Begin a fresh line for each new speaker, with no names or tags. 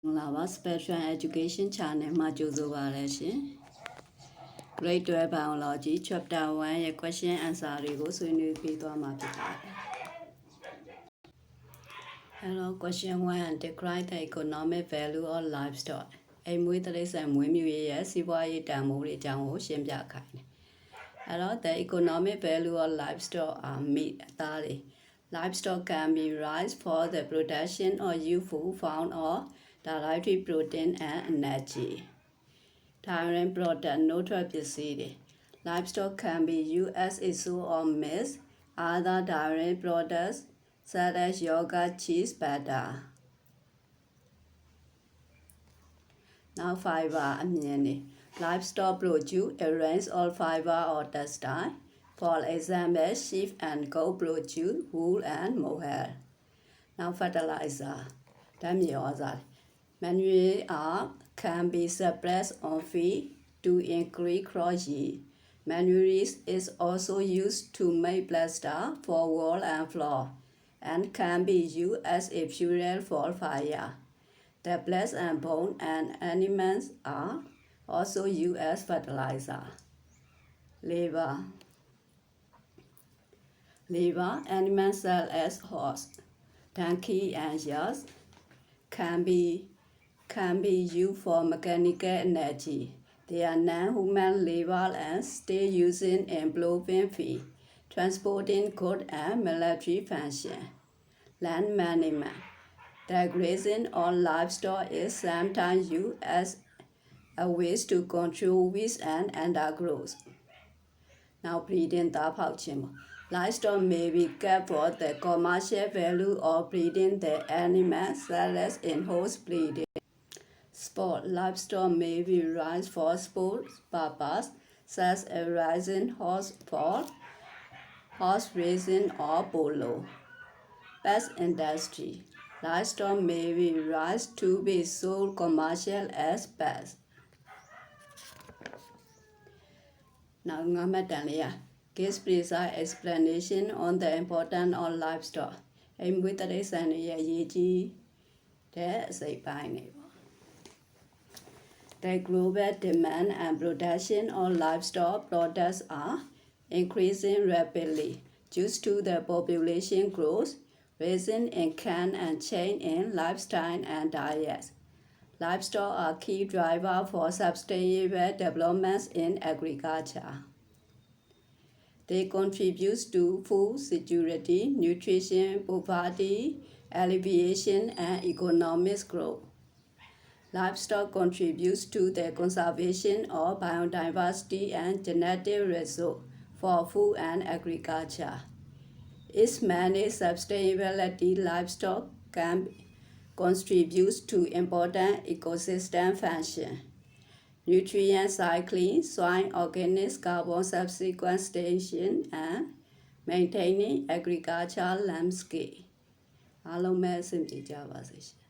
Lava Special Education Channel မှာကြိုဆိုပါရရှင် Grade 12 Biology Chapter 1ရဲ့ Question Answer တွေကိုဆွေးနွေးပေးသွားမှာဖြစ်ပါတယ် Hello Question 1 Describe the economic value of livestock အိမ်မွေးတိရစ္ဆာန်မွေးမြူရေးရဲ့စီးပွားရေးတန်ဖိုးတွေအကြောင်းကိုရှင်းပြခိုင်းတယ်အဲ့တော့ the economic value of livestock are meat အသားတွေ Livestock can be raised for the production of useful food or dietary protein and energy. Dairy product နို့ထွက်ပစ္စည်းတွေ Livestock can be used as a source of meat, other dairy products such as yogurt, cheese, butter. Now fiber အမြင်တွေ Livestock produce a range of fiber or textile. For example, sheep and goat produce wool and mohair. Now fertilizer ဓာတ်မြေဩဇာ Manure can be suppressed on feed to increase crop yield. Manure is also used to make plaster for wall and floor and can be used as a fuel for fire. The flesh and bone and animals are also used as fertilizer. Labor animals such as horse, donkey and yachts can be used for mechanical energy. They are non-human labor and still using in ploughing field, transporting goods and military function. Land management. The grazing on livestock is sometimes used as a way to control weeds and undergrowth. Now breeding သားဖောက်ခြင်း Livestock may be kept for the commercial value of breeding the animals such as in horse breeding. Sport livestock may be raised for sport purpose such as raising horse for horse racing or polo. Pest industry livestock may be raised to be sold commercial as pets. Now, gives precise explanation on the importance of livestock. အိမ်မွေးတိရစ္ဆာန်တွေရဲ့အရေးကြီးတဲ့အစိတ်ပိုင်းတွေပေါ့ The global demand and production of livestock products are increasing rapidly due to the population growth, rising in can and change in lifestyle and diets. Livestock are key driver for sustainable developments in agriculture. They contribute to food security, nutrition, poverty, alleviation, and economic growth. Livestock contributes to the conservation of biodiversity and genetic resources for food and agriculture. Its many sustainability livestock can contribute to important ecosystem functions. Nutrient cycling, soil organic carbon sequestration, and maintaining agricultural landscape. အားလုံးပဲအဆင်ပြေကြပါစေရှင်